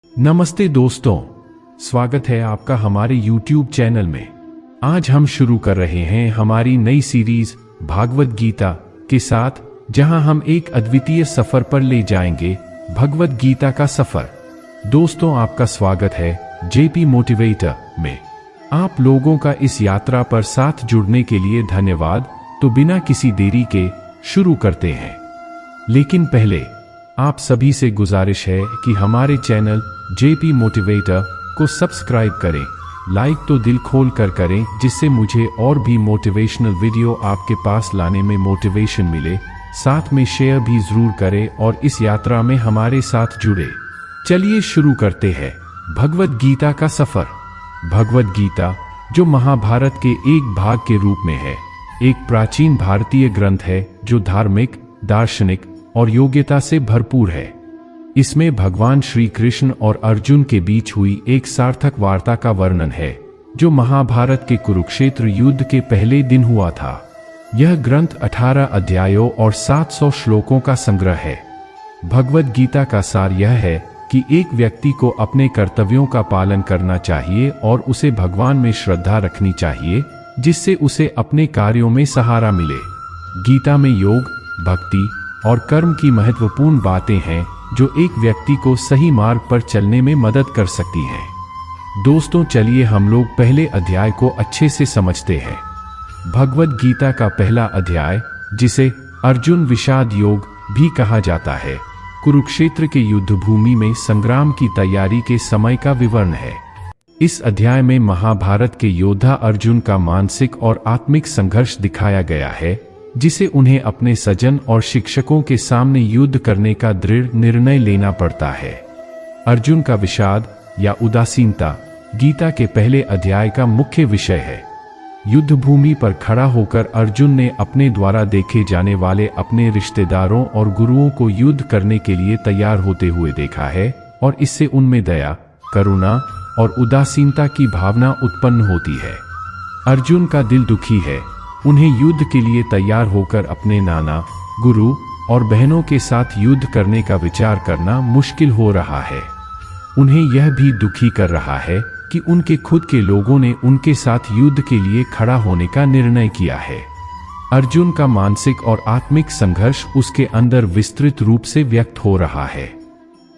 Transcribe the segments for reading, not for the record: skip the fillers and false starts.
नमस्ते दोस्तों, स्वागत है आपका हमारे YouTube चैनल में। आज हम शुरू कर रहे हैं हमारी नई सीरीज भागवत गीता के साथ, जहां हम एक अद्वितीय सफर पर ले जाएंगे, भगवत गीता का सफर। दोस्तों, आपका स्वागत है जेपी मोटिवेटर में। आप लोगों का इस यात्रा पर साथ जुड़ने के लिए धन्यवाद। तो बिना किसी देरी के शुरू करते हैं। लेकिन पहले आप सभी से गुजारिश है कि हमारे चैनल जेपी मोटिवेटर को सब्सक्राइब करें, लाइक तो दिल खोल कर करें, जिससे मुझे और भी मोटिवेशनल वीडियो आपके पास लाने में मोटिवेशन मिले। साथ में शेयर भी जरूर करें और इस यात्रा में हमारे साथ जुड़े। चलिए शुरू करते हैं भगवत गीता का सफर। भगवत गीता, जो महाभारत के एक भाग के रूप में है, एक प्राचीन भारतीय ग्रंथ है जो धार्मिक, दार्शनिक और योग्यता से भरपूर है। इसमें भगवान श्री कृष्ण और अर्जुन के बीच हुई एक सार्थक वार्ता का वर्णन है, जो महाभारत के कुरुक्षेत्र युद्ध के पहले दिन हुआ था। यह ग्रंथ 18 अध्यायों और 700 श्लोकों का संग्रह है। भगवत गीता का सार यह है कि एक व्यक्ति को अपने कर्तव्यों का पालन करना चाहिए और उसे भगवान में श्रद्धा रखनी चाहिए, जिससे उसे अपने कार्यों में सहारा मिले। गीता में योग, भक्ति और कर्म की महत्वपूर्ण बातें हैं, जो एक व्यक्ति को सही मार्ग पर चलने में मदद कर सकती हैं। दोस्तों, चलिए हम लोग पहले अध्याय को अच्छे से समझते हैं। भगवत गीता का पहला अध्याय, जिसे अर्जुन विषाद योग भी कहा जाता है, कुरुक्षेत्र के युद्ध भूमि में संग्राम की तैयारी के समय का विवरण है। इस अध्याय में महाभारत के योद्धा अर्जुन का मानसिक और आत्मिक संघर्ष दिखाया गया है, जिसे उन्हें अपने सजन और शिक्षकों के सामने युद्ध करने का दृढ़ निर्णय लेना पड़ता है। अर्जुन का विषाद या उदासीनता गीता के पहले अध्याय का मुख्य विषय है। युद्ध भूमि पर खड़ा होकर अर्जुन ने अपने द्वारा देखे जाने वाले अपने रिश्तेदारों और गुरुओं को युद्ध करने के लिए तैयार होते हुए देखा है, और इससे उनमें दया, करुणा और उदासीनता की भावना उत्पन्न होती है। अर्जुन का दिल दुखी है। उन्हें युद्ध के लिए तैयार होकर अपने नाना, गुरु और बहनों के साथ युद्ध करने का विचार करना मुश्किल हो रहा है। उन्हें यह भी दुखी कर रहा है कि उनके खुद के लोगों ने उनके साथ युद्ध के लिए खड़ा होने का निर्णय किया है। अर्जुन का मानसिक और आत्मिक संघर्ष उसके अंदर विस्तृत रूप से व्यक्त हो रहा है।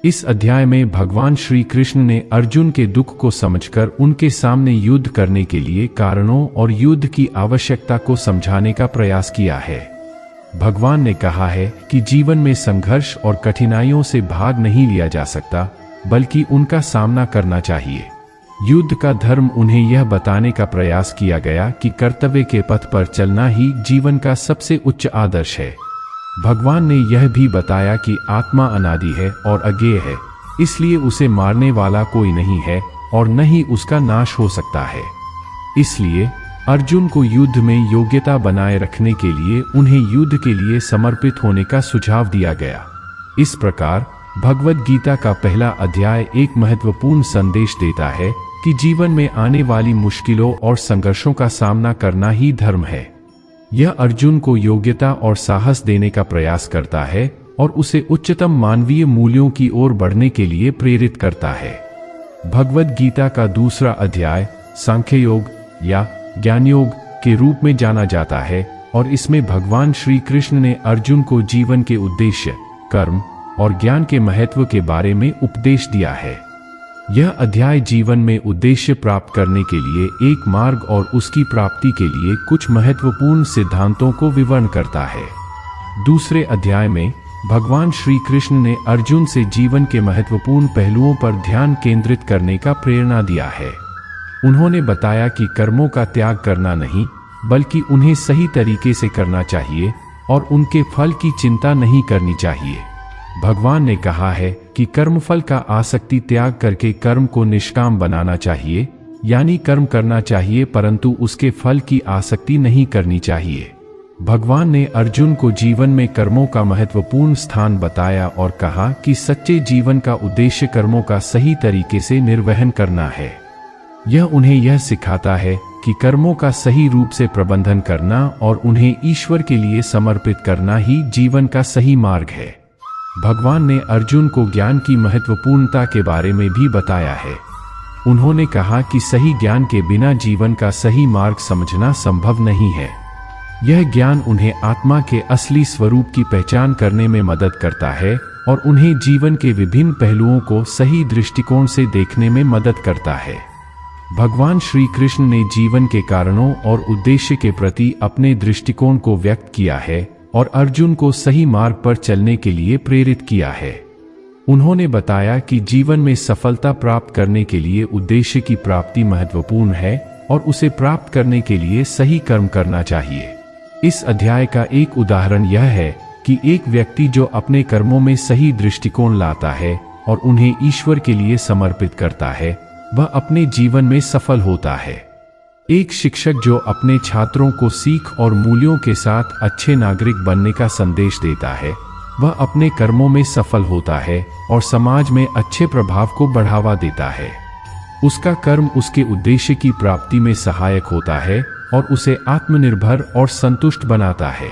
इस अध्याय में भगवान श्री कृष्ण ने अर्जुन के दुख को समझकर उनके सामने युद्ध करने के लिए कारणों और युद्ध की आवश्यकता को समझाने का प्रयास किया है। भगवान ने कहा है कि जीवन में संघर्ष और कठिनाइयों से भाग नहीं लिया जा सकता, बल्कि उनका सामना करना चाहिए। युद्ध का धर्म उन्हें यह बताने का प्रयास किया गया कि कर्तव्य के पथ पर चलना ही जीवन का सबसे उच्च आदर्श है। भगवान ने यह भी बताया कि आत्मा अनादि है और अज्ञेय है, इसलिए उसे मारने वाला कोई नहीं है और न ही उसका नाश हो सकता है। इसलिए अर्जुन को युद्ध में योग्यता बनाए रखने के लिए उन्हें युद्ध के लिए समर्पित होने का सुझाव दिया गया। इस प्रकार भगवत गीता का पहला अध्याय एक महत्वपूर्ण संदेश देता है कि जीवन में आने वाली मुश्किलों और संघर्षों का सामना करना ही धर्म है। यह अर्जुन को योग्यता और साहस देने का प्रयास करता है और उसे उच्चतम मानवीय मूल्यों की ओर बढ़ने के लिए प्रेरित करता है। भगवत गीता का दूसरा अध्याय सांख्य योग या ज्ञान योग के रूप में जाना जाता है, और इसमें भगवान श्री कृष्ण ने अर्जुन को जीवन के उद्देश्य, कर्म और ज्ञान के महत्व के बारे में उपदेश दिया है। यह अध्याय जीवन में उद्देश्य प्राप्त करने के लिए एक मार्ग और उसकी प्राप्ति के लिए कुछ महत्वपूर्ण सिद्धांतों को विवरण करता है। दूसरे अध्याय में भगवान श्री कृष्ण ने अर्जुन से जीवन के महत्वपूर्ण पहलुओं पर ध्यान केंद्रित करने का प्रेरणा दिया है। उन्होंने बताया कि कर्मों का त्याग करना नहीं, बल्कि उन्हें सही तरीके से करना चाहिए और उनके फल की चिंता नहीं करनी चाहिए। भगवान ने कहा है कि कर्मफल का आसक्ति त्याग करके कर्म को निष्काम बनाना चाहिए, यानी कर्म करना चाहिए परंतु उसके फल की आसक्ति नहीं करनी चाहिए। भगवान ने अर्जुन को जीवन में कर्मों का महत्वपूर्ण स्थान बताया और कहा कि सच्चे जीवन का उद्देश्य कर्मों का सही तरीके से निर्वहन करना है। यह उन्हें यह सिखाता है कि कर्मों का सही रूप से प्रबंधन करना और उन्हें ईश्वर के लिए समर्पित करना ही जीवन का सही मार्ग है। भगवान ने अर्जुन को ज्ञान की महत्वपूर्णता के बारे में भी बताया है। उन्होंने कहा कि सही ज्ञान के बिना जीवन का सही मार्ग समझना संभव नहीं है। यह ज्ञान उन्हें आत्मा के असली स्वरूप की पहचान करने में मदद करता है और उन्हें जीवन के विभिन्न पहलुओं को सही दृष्टिकोण से देखने में मदद करता है। भगवान श्री कृष्ण ने जीवन के कारणों और उद्देश्य के प्रति अपने दृष्टिकोण को व्यक्त किया है और अर्जुन को सही मार्ग पर चलने के लिए प्रेरित किया है। उन्होंने बताया कि जीवन में सफलता प्राप्त करने के लिए उद्देश्य की प्राप्ति महत्वपूर्ण है और उसे प्राप्त करने के लिए सही कर्म करना चाहिए। इस अध्याय का एक उदाहरण यह है कि एक व्यक्ति जो अपने कर्मों में सही दृष्टिकोण लाता है और उन्हें ईश्वर के लिए समर्पित करता है, वह अपने जीवन में सफल होता है। एक शिक्षक जो अपने छात्रों को सीख और मूल्यों के साथ अच्छे नागरिक बनने का संदेश देता है, वह अपने कर्मों में सफल होता है और समाज में अच्छे प्रभाव को बढ़ावा देता है। उसका कर्म उसके उद्देश्य की प्राप्ति में सहायक होता है और उसे आत्मनिर्भर और संतुष्ट बनाता है।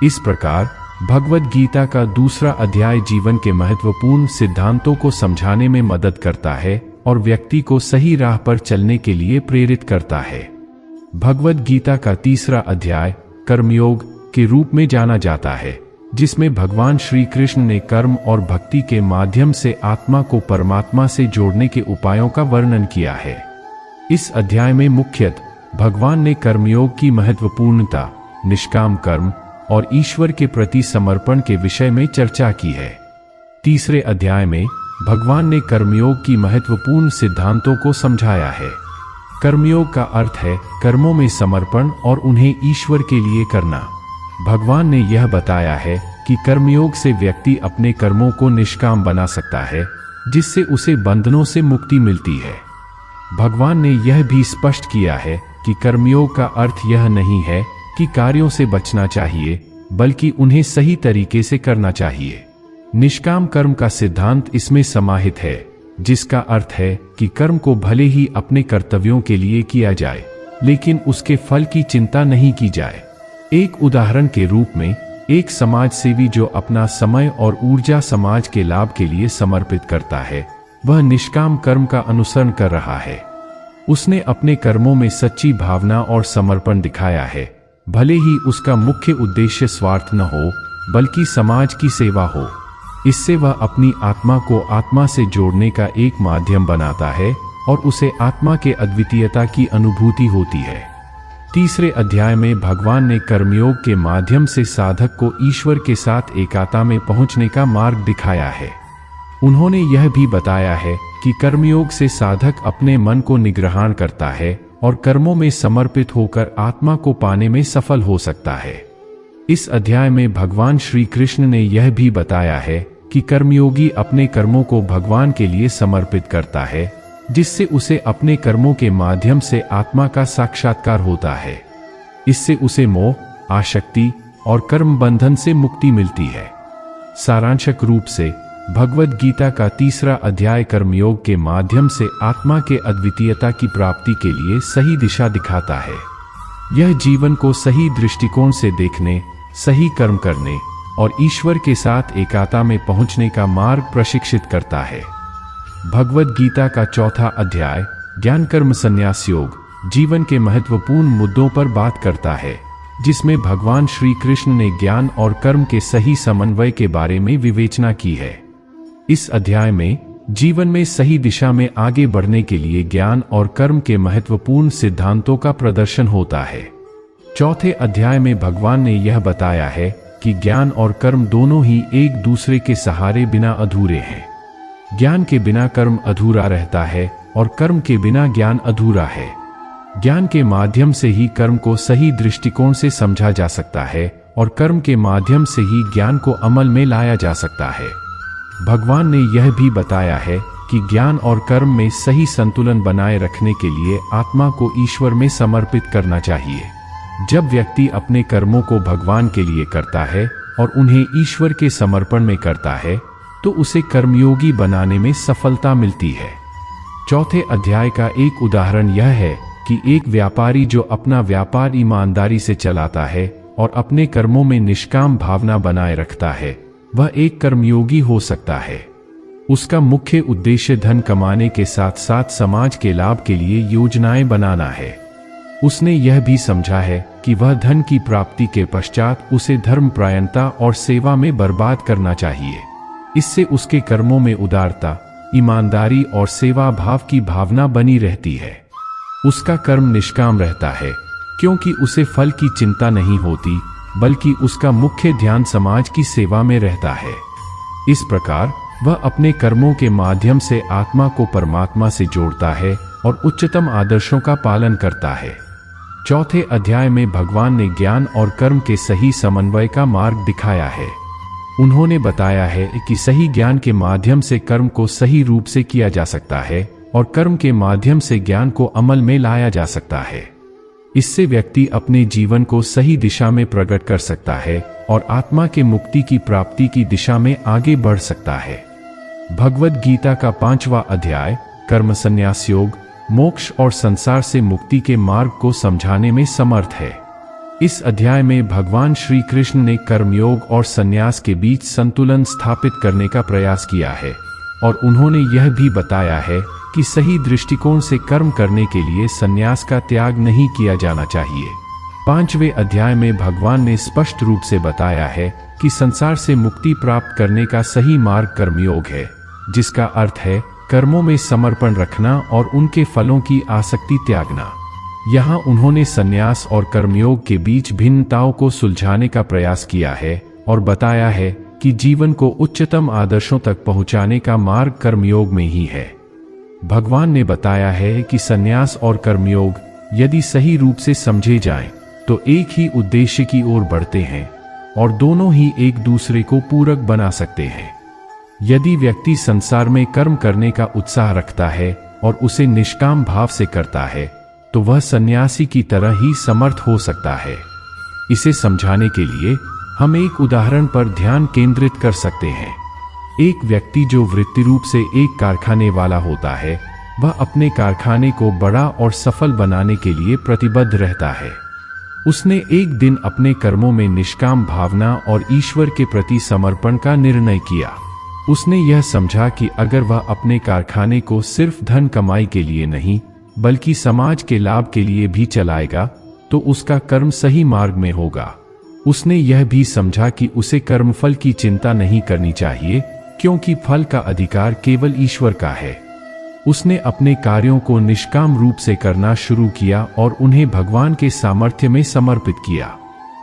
इस प्रकार भगवद गीता का दूसरा अध्याय जीवन के महत्वपूर्ण सिद्धांतों को समझाने में मदद करता है और व्यक्ति को सही राह पर चलने के लिए प्रेरित करता है। भगवद गीता का तीसरा अध्याय कर्मयोग के रूप में जाना जाता है, जिसमें भगवान श्री कृष्ण ने कर्म और भक्ति के माध्यम से आत्मा को परमात्मा से जोड़ने के उपायों का वर्णन किया है। इस अध्याय में मुख्यतः भगवान ने कर्मयोग की महत्वपूर्णता, निष्काम कर्म और ईश्वर के प्रति समर्पण के विषय में चर्चा की है। तीसरे अध्याय में भगवान ने कर्मयोग की महत्वपूर्ण सिद्धांतों को समझाया है। कर्मयोग का अर्थ है कर्मों में समर्पण और उन्हें ईश्वर के लिए करना। भगवान ने यह बताया है कि कर्मयोग से व्यक्ति अपने कर्मों को निष्काम बना सकता है, जिससे उसे बंधनों से मुक्ति मिलती है। भगवान ने यह भी स्पष्ट किया है कि कर्मयोग का अर्थ यह नहीं है कि कार्यों से बचना चाहिए, बल्कि उन्हें सही तरीके से करना चाहिए। निष्काम कर्म का सिद्धांत इसमें समाहित है, जिसका अर्थ है कि कर्म को भले ही अपने कर्तव्यों के लिए किया जाए, लेकिन उसके फल की चिंता नहीं की जाए। एक उदाहरण के रूप में एक समाज सेवी जो अपना समय और ऊर्जा समाज के लाभ के लिए समर्पित करता है, वह निष्काम कर्म का अनुसरण कर रहा है। उसने अपने कर्मों में सच्ची भावना और समर्पण दिखाया है, भले ही उसका मुख्य उद्देश्य स्वार्थ न हो, बल्कि समाज की सेवा हो। इससे वह अपनी आत्मा को आत्मा से जोड़ने का एक माध्यम बनाता है और उसे आत्मा के अद्वितीयता की अनुभूति होती है। तीसरे अध्याय में भगवान ने कर्मयोग के माध्यम से साधक को ईश्वर के साथ एकात्मता में पहुंचने का मार्ग दिखाया है। उन्होंने यह भी बताया है कि कर्मयोग से साधक अपने मन को निग्रहण करता है और कर्मों में समर्पित होकर आत्मा को पाने में सफल हो सकता है। इस अध्याय में भगवान श्री कृष्ण ने यह भी बताया है कि कर्मयोगी अपने कर्मों को भगवान के लिए समर्पित करता है, जिससे उसे अपने कर्मों के माध्यम से आत्मा का साक्षात्कार होता है। इससे उसे मोह, आसक्ति और कर्म बंधन से मुक्ति मिलती है। सारांशक रूप से भगवद गीता का तीसरा अध्याय कर्मयोग के माध्यम से आत्मा के अद्वितीयता की प्राप्ति के लिए सही दिशा दिखाता है। यह जीवन को सही दृष्टिकोण से देखने, सही कर्म करने और ईश्वर के साथ एकात्मता में पहुंचने का मार्ग प्रशिक्षित करता है। भगवद गीता का चौथा अध्याय ज्ञान कर्म संन्यास योग जीवन के महत्वपूर्ण मुद्दों पर बात करता है, जिसमें भगवान श्री कृष्ण ने ज्ञान और कर्म के सही समन्वय के बारे में विवेचना की है। इस अध्याय में जीवन में सही दिशा में आगे बढ़ने के लिए ज्ञान और कर्म के महत्वपूर्ण सिद्धांतों का प्रदर्शन होता है। चौथे अध्याय में भगवान ने यह बताया है कि ज्ञान और कर्म दोनों ही एक दूसरे के सहारे बिना अधूरे हैं। ज्ञान के बिना कर्म अधूरा रहता है और कर्म के बिना ज्ञान अधूरा है। ज्ञान के माध्यम से ही कर्म को सही दृष्टिकोण से समझा जा सकता है और कर्म के माध्यम से ही ज्ञान को अमल में लाया जा सकता है। भगवान ने यह भी बताया है कि ज्ञान और कर्म में सही संतुलन बनाए रखने के लिए आत्मा को ईश्वर में समर्पित करना चाहिए। जब व्यक्ति अपने कर्मों को भगवान के लिए करता है और उन्हें ईश्वर के समर्पण में करता है, तो उसे कर्मयोगी बनाने में सफलता मिलती है। चौथे अध्याय का एक उदाहरण यह है कि एक व्यापारी जो अपना व्यापार ईमानदारी से चलाता है और अपने कर्मों में निष्काम भावना बनाए रखता है, वह एक कर्मयोगी हो सकता है। उसका मुख्य उद्देश्य धन कमाने के साथ साथ समाज के लाभ के लिए योजनाएं बनाना है। उसने यह भी समझा है कि वह धन की प्राप्ति के पश्चात उसे धर्मपरायणता और सेवा में बर्बाद करना चाहिए। इससे उसके कर्मों में उदारता, ईमानदारी और सेवा भाव की भावना बनी रहती है। उसका कर्म निष्काम रहता है क्योंकि उसे फल की चिंता नहीं होती, बल्कि उसका मुख्य ध्यान समाज की सेवा में रहता है। इस प्रकार वह अपने कर्मों के माध्यम से आत्मा को परमात्मा से जोड़ता है और उच्चतम आदर्शों का पालन करता है। चौथे अध्याय में भगवान ने ज्ञान और कर्म के सही समन्वय का मार्ग दिखाया है। उन्होंने बताया है कि सही ज्ञान के माध्यम से कर्म को सही रूप से किया जा सकता है और कर्म के माध्यम से ज्ञान को अमल में लाया जा सकता है। इससे व्यक्ति अपने जीवन को सही दिशा में प्रकट कर सकता है और आत्मा के मुक्ति की प्राप्ति की दिशा में आगे बढ़ सकता है। भगवद गीता का 5वां अध्याय कर्म संन्यास योग, मोक्ष और संसार से मुक्ति के मार्ग को समझाने में समर्थ है। इस अध्याय में भगवान श्री कृष्ण ने कर्मयोग और संन्यास के बीच संतुलन स्थापित करने का प्रयास किया है और उन्होंने यह भी बताया है कि सही दृष्टिकोण से कर्म करने के लिए संन्यास का त्याग नहीं किया जाना चाहिए। 5वें अध्याय में भगवान ने स्पष्ट रूप से बताया है कि संसार से मुक्ति प्राप्त करने का सही मार्ग कर्मयोग है, जिसका अर्थ है कर्मों में समर्पण रखना और उनके फलों की आसक्ति त्यागना। यहाँ उन्होंने संन्यास और कर्मयोग के बीच भिन्नताओं को सुलझाने का प्रयास किया है और बताया है कि जीवन को उच्चतम आदर्शों तक पहुँचाने का मार्ग कर्मयोग में ही है। भगवान ने बताया है कि संन्यास और कर्मयोग यदि सही रूप से समझे जाएं, तो एक ही उद्देश्य की ओर बढ़ते हैं और दोनों ही एक दूसरे को पूरक बना सकते हैं। यदि व्यक्ति संसार में कर्म करने का उत्साह रखता है और उसे निष्काम भाव से करता है, तो वह सन्यासी की तरह ही समर्थ हो सकता है। इसे समझाने के लिए हम एक उदाहरण पर ध्यान केंद्रित कर सकते हैं। एक व्यक्ति जो वृत्ति रूप से एक कारखाने वाला होता है, वह अपने कारखाने को बड़ा और सफल बनाने के लिए प्रतिबद्ध रहता है। उसने एक दिन अपने कर्मों में निष्काम भावना और ईश्वर के प्रति समर्पण का निर्णय किया। उसने यह समझा कि अगर वह अपने कारखाने को सिर्फ धन कमाई के लिए नहीं, बल्कि समाज के लाभ के लिए भी चलाएगा, तो उसका कर्म सही मार्ग में होगा। उसने यह भी समझा कि उसे कर्मफल की चिंता नहीं करनी चाहिए, क्योंकि फल का अधिकार केवल ईश्वर का है। उसने अपने कार्यों को निष्काम रूप से करना शुरू किया और उन्हें भगवान के सामर्थ्य में समर्पित किया।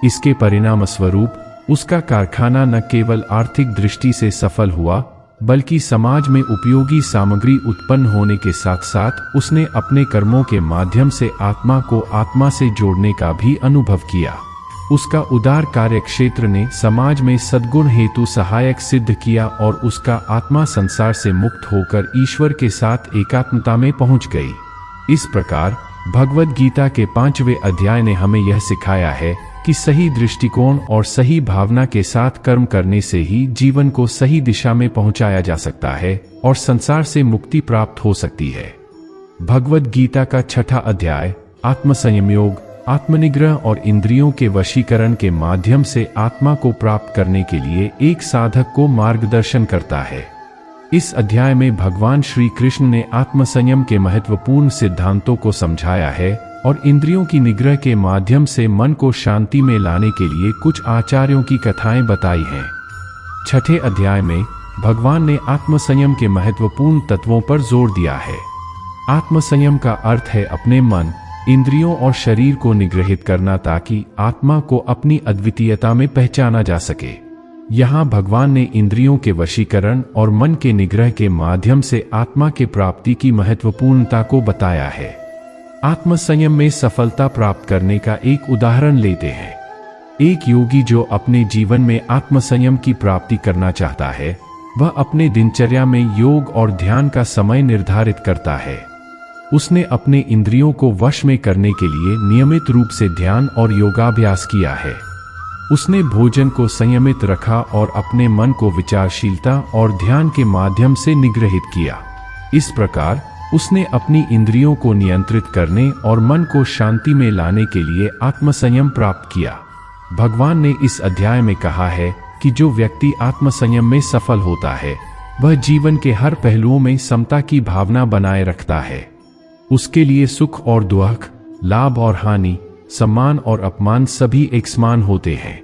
इसके परिणाम स्वरूप उसका कारखाना न केवल आर्थिक दृष्टि से सफल हुआ, बल्कि समाज में उपयोगी सामग्री उत्पन्न होने के साथ साथ उसने अपने कर्मों के माध्यम से आत्मा को आत्मा से जोड़ने का भी अनुभव किया। उसका उदार कार्य क्षेत्र ने समाज में सद्गुण हेतु सहायक सिद्ध किया और उसका आत्मा संसार से मुक्त होकर ईश्वर के साथ एकात्मता में पहुंच गई। इस प्रकार भगवद गीता के 5वें अध्याय ने हमें यह सिखाया है कि सही दृष्टिकोण और सही भावना के साथ कर्म करने से ही जीवन को सही दिशा में पहुंचाया जा सकता है और संसार से मुक्ति प्राप्त हो सकती है। भगवद गीता का 6वां अध्याय आत्मसंयम योग, आत्मनिग्रह और इंद्रियों के वशीकरण के माध्यम से आत्मा को प्राप्त करने के लिए एक साधक को मार्गदर्शन करता है। इस अध्याय में भगवान श्री कृष्ण ने आत्मसंयम के महत्वपूर्ण सिद्धांतों को समझाया है और इंद्रियों की निग्रह के माध्यम से मन को शांति में लाने के लिए कुछ आचार्यों की कथाएं बताई हैं। 6ठे अध्याय में भगवान ने आत्मसंयम के महत्वपूर्ण तत्वों पर जोर दिया है। आत्मसंयम का अर्थ है अपने मन, इंद्रियों और शरीर को निग्रहित करना ताकि आत्मा को अपनी अद्वितीयता में पहचाना जा सके। यहाँ भगवान ने इंद्रियों के वशीकरण और मन के निग्रह के माध्यम से आत्मा के प्राप्ति की महत्वपूर्णता को बताया है। आत्मसंयम में सफलता प्राप्त करने का एक उदाहरण लेते हैं। एक योगी जो अपने जीवन में आत्मसंयम की प्राप्ति करना चाहता है, वह अपने दिनचर्या में योग और ध्यान का समय निर्धारित करता है। उसने अपने इंद्रियों को वश में करने के लिए नियमित रूप से ध्यान और योगाभ्यास किया है। उसने भोजन को संयमित रखा और अपने मन को विचारशीलता और ध्यान के माध्यम से निग्रहित किया। इस प्रकार उसने अपनी इंद्रियों को नियंत्रित करने और मन को शांति में लाने के लिए आत्मसंयम प्राप्त किया। भगवान ने इस अध्याय में कहा है कि जो व्यक्ति आत्मसंयम में सफल होता है वह जीवन के हर पहलुओं में समता की भावना बनाए रखता है। उसके लिए सुख और दुख, लाभ और हानि, सम्मान और अपमान सभी एक समान होते हैं।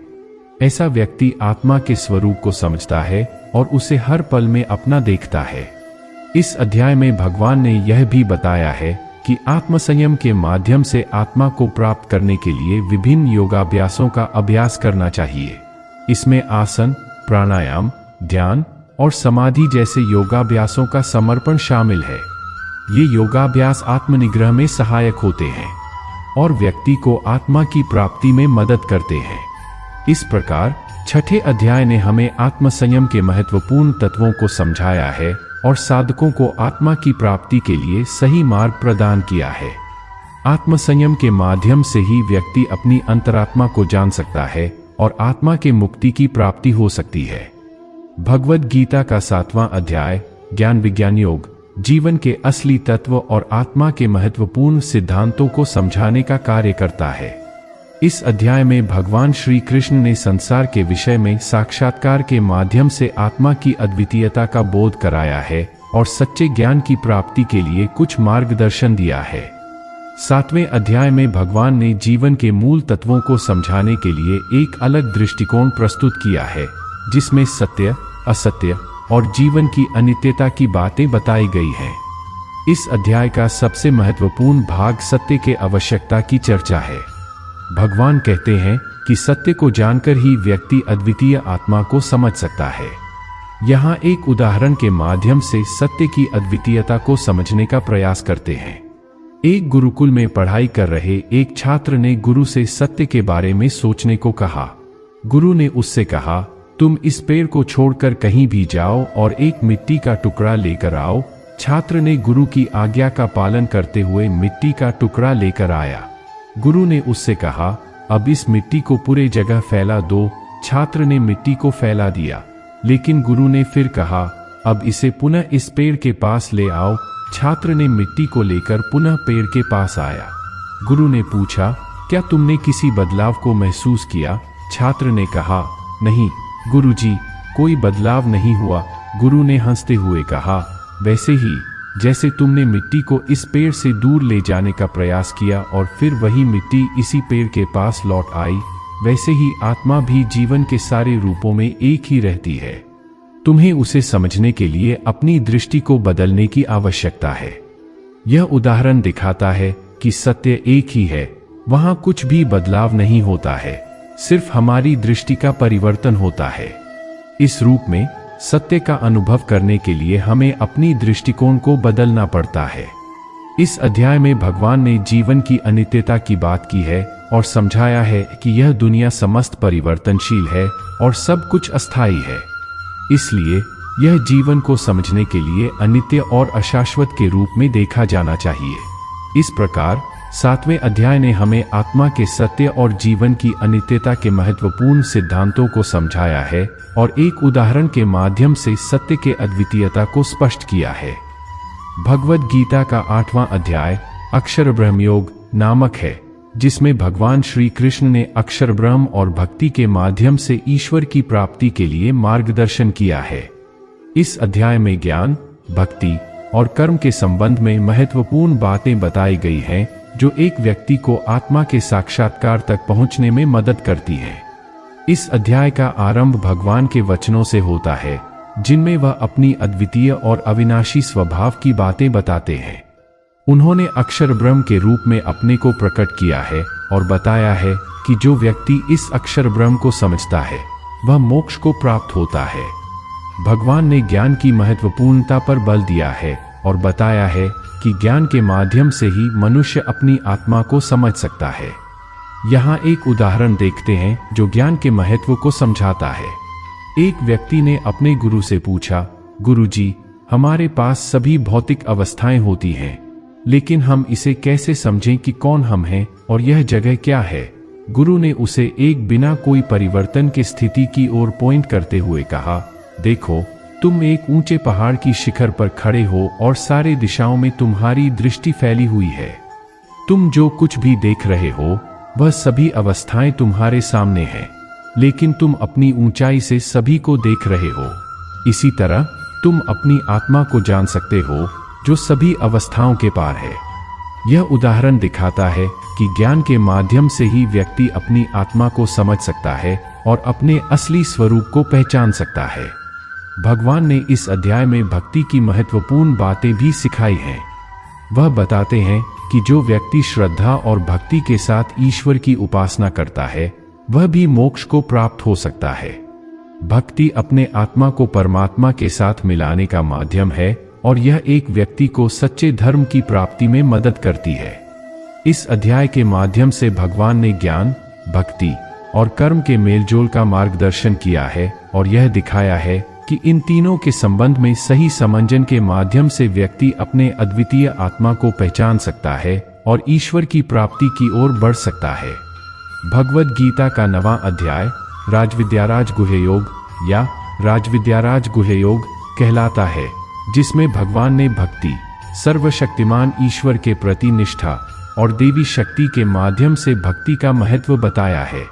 ऐसा व्यक्ति आत्मा के स्वरूप को समझता है और उसे हर पल में अपना देखता है। इस अध्याय में भगवान ने यह भी बताया है कि आत्मसंयम के माध्यम से आत्मा को प्राप्त करने के लिए विभिन्न योगाभ्यासों का अभ्यास करना चाहिए। इसमें आसन, प्राणायाम, ध्यान और समाधि जैसे योगाभ्यासों का समर्पण शामिल है। ये योगाभ्यास आत्मनिग्रह में सहायक होते हैं और व्यक्ति को आत्मा की प्राप्ति में मदद करते हैं। इस प्रकार छठे अध्याय ने हमें आत्मसंयम के महत्वपूर्ण तत्वों को समझाया है और साधकों को आत्मा की प्राप्ति के लिए सही मार्ग प्रदान किया है। आत्मसंयम के माध्यम से ही व्यक्ति अपनी अंतरात्मा को जान सकता है और आत्मा के मुक्ति की प्राप्ति हो सकती है। भगवद गीता का 7वां अध्याय ज्ञान विज्ञान योग जीवन के असली तत्व और आत्मा के महत्वपूर्ण सिद्धांतों को समझाने का कार्य करता है। इस अध्याय में भगवान श्री कृष्ण ने संसार के विषय में साक्षात्कार के माध्यम से आत्मा की अद्वितीयता का बोध कराया है और सच्चे ज्ञान की प्राप्ति के लिए कुछ मार्गदर्शन दिया है। 7वें अध्याय में भगवान ने जीवन के मूल तत्वों को समझाने के लिए एक अलग दृष्टिकोण प्रस्तुत किया है, जिसमें सत्य, असत्य और जीवन की अनित्यता की बातें बताई गई हैं। इस अध्याय का सबसे महत्वपूर्ण भाग सत्य के आवश्यकता की चर्चा है। भगवान कहते हैं कि सत्य को जानकर ही व्यक्ति अद्वितीय आत्मा को समझ सकता है। यहाँ एक उदाहरण के माध्यम से सत्य की अद्वितीयता को समझने का प्रयास करते हैं। एक गुरुकुल में पढ़ाई कर रहे एक छात्र ने गुरु से सत्य के बारे में सोचने को कहा। गुरु ने उससे कहा, तुम इस पेड़ को छोड़कर कहीं भी जाओ और एक मिट्टी का टुकड़ा लेकर आओ। छात्र ने गुरु की आज्ञा का पालन करते हुए मिट्टी का टुकड़ा लेकर आया। गुरु ने उससे कहा, अब इस मिट्टी को पूरे जगह फैला दो। छात्र ने मिट्टी को फैला दिया, लेकिन गुरु ने फिर कहा, अब इसे पुनः इस पेड़ के पास ले आओ। छात्र ने मिट्टी को लेकर पुनः पेड़ के पास आया। गुरु ने पूछा, क्या तुमने किसी बदलाव को महसूस किया? छात्र ने कहा, नहीं गुरुजी, कोई बदलाव नहीं हुआ। गुरु ने हंसते हुए कहा, वैसे ही जैसे तुमने मिट्टी को इस पेड़ से दूर ले जाने का प्रयास किया और फिर वही मिट्टी इसी पेड़ के पास लौट आई, वैसे ही आत्मा भी जीवन के सारे रूपों में एक ही रहती है। तुम्हें उसे समझने के लिए अपनी दृष्टि को बदलने की आवश्यकता है। यह उदाहरण दिखाता है कि सत्य एक ही है, वहां कुछ भी बदलाव नहीं होता है, सिर्फ हमारी दृष्टि का परिवर्तन होता है। इस रूप में सत्य का अनुभव करने के लिए हमें अपनी दृष्टिकोण को बदलना पड़ता है। इस अध्याय में भगवान ने जीवन की अनित्यता की बात की है और समझाया है कि यह दुनिया समस्त परिवर्तनशील है और सब कुछ अस्थायी है। इसलिए यह जीवन को समझने के लिए अनित्य और अशाश्वत के रूप में देखा जाना चाहिए। इस प्रकार 7वें अध्याय ने हमें आत्मा के सत्य और जीवन की अनित्यता के महत्वपूर्ण सिद्धांतों को समझाया है और एक उदाहरण के माध्यम से सत्य के अद्वितीयता को स्पष्ट किया है। भगवद गीता का 8वां अध्याय अक्षर ब्रह्म योग नामक है, जिसमें भगवान श्री कृष्ण ने अक्षर ब्रह्म और भक्ति के माध्यम से ईश्वर की प्राप्ति के लिए मार्गदर्शन किया है। इस अध्याय में ज्ञान, भक्ति और कर्म के संबंध में महत्वपूर्ण बातें बताई गई हैं, जो एक व्यक्ति को आत्मा के साक्षात्कार तक पहुंचने में मदद करती है। इस अध्याय का आरंभ भगवान के वचनों से होता है, जिनमें वह अपनी अद्वितीय और अविनाशी स्वभाव की बातें बताते हैं। उन्होंने अक्षर ब्रह्म के रूप में अपने को प्रकट किया है और बताया है कि जो व्यक्ति इस अक्षर ब्रह्म को समझता है वह मोक्ष को प्राप्त होता है। भगवान ने ज्ञान की महत्वपूर्णता पर बल दिया है और बताया है कि ज्ञान के माध्यम से ही मनुष्य अपनी आत्मा को समझ सकता है। यहाँ एक उदाहरण देखते हैं जो ज्ञान के महत्व को समझाता है। एक व्यक्ति ने अपने गुरु से पूछा, गुरुजी, हमारे पास सभी भौतिक अवस्थाएं होती हैं, लेकिन हम इसे कैसे समझें कि कौन हम हैं और यह जगह क्या है? गुरु ने उसे एक बिना कोई परिवर्तन की स्थिति की ओर पॉइंट करते हुए कहा, देखो, तुम एक ऊंचे पहाड़ की शिखर पर खड़े हो और सारे दिशाओं में तुम्हारी दृष्टि फैली हुई है। तुम जो कुछ भी देख रहे हो वह सभी अवस्थाएं तुम्हारे सामने हैं। लेकिन तुम अपनी ऊंचाई से सभी को देख रहे हो। इसी तरह तुम अपनी आत्मा को जान सकते हो जो सभी अवस्थाओं के पार है। यह उदाहरण दिखाता है कि ज्ञान के माध्यम से ही व्यक्ति अपनी आत्मा को समझ सकता है और अपने असली स्वरूप को पहचान सकता है। भगवान ने इस अध्याय में भक्ति की महत्वपूर्ण बातें भी सिखाई हैं। वह बताते हैं कि जो व्यक्ति श्रद्धा और भक्ति के साथ ईश्वर की उपासना करता है वह भी मोक्ष को प्राप्त हो सकता है। भक्ति अपने आत्मा को परमात्मा के साथ मिलाने का माध्यम है और यह एक व्यक्ति को सच्चे धर्म की प्राप्ति में मदद करती है। इस अध्याय के माध्यम से भगवान ने ज्ञान, भक्ति और कर्म के मेलजोल का मार्गदर्शन किया है और यह दिखाया है कि इन तीनों के संबंध में सही समंजन के माध्यम से व्यक्ति अपने अद्वितीय आत्मा को पहचान सकता है और ईश्वर की प्राप्ति की ओर बढ़ सकता है। भगवद गीता का 9वां अध्याय राजविद्याराज गुह्य योग या राजविद्याराज गुह्य योग कहलाता है, जिसमें भगवान ने भक्ति, सर्वशक्तिमान ईश्वर के प्रति निष्ठा और देवी शक्ति के माध्यम से भक्ति का महत्व बताया है।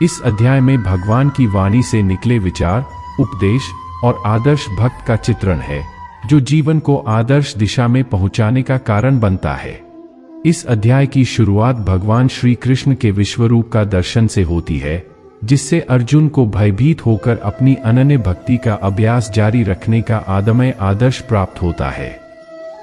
इस अध्याय में भगवान की वाणी से निकले विचार, उपदेश और आदर्श भक्त का चित्रण है जो जीवन को आदर्श दिशा में पहुंचाने का कारण बनता है। इस अध्याय की शुरुआत भगवान श्री कृष्ण के विश्वरूप का दर्शन से होती है, जिससे अर्जुन को भयभीत होकर अपनी अनन्य भक्ति का अभ्यास जारी रखने का आदमय आदर्श प्राप्त होता है।